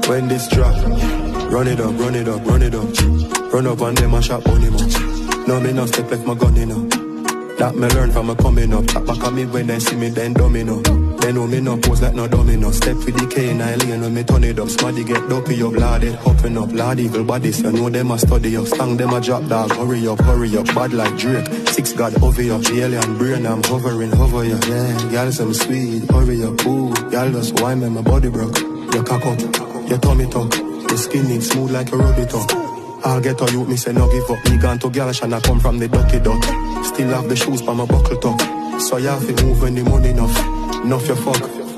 When this drop, run it up, run it up, run it up. Run up on them and shot on him up. No me no step left my gun in up. That me learn from me coming up. Tap back at me when they see me then domino. They know me no pose like no domino. Step with the K and I lane when me turn it up. Smarty get dopey up, lad it hopping up. Lad evil bodies, you know them a study up. Stang them a drop dog, hurry up, bad like Drake. Six God over you, the alien brain I'm hovering, hover you. Yeah, y'all some sweet, hurry up, ooh. Y'all just wine me, my body broke. You cock up, your tummy tuck. Your skin is smooth like a rubber tuck. I'll get on you, me say no give up. Me gone to Galash and I come from the ducky duck. Still have the shoes by my buckle tuck. So you have to move when the money enough. Enough your fuck.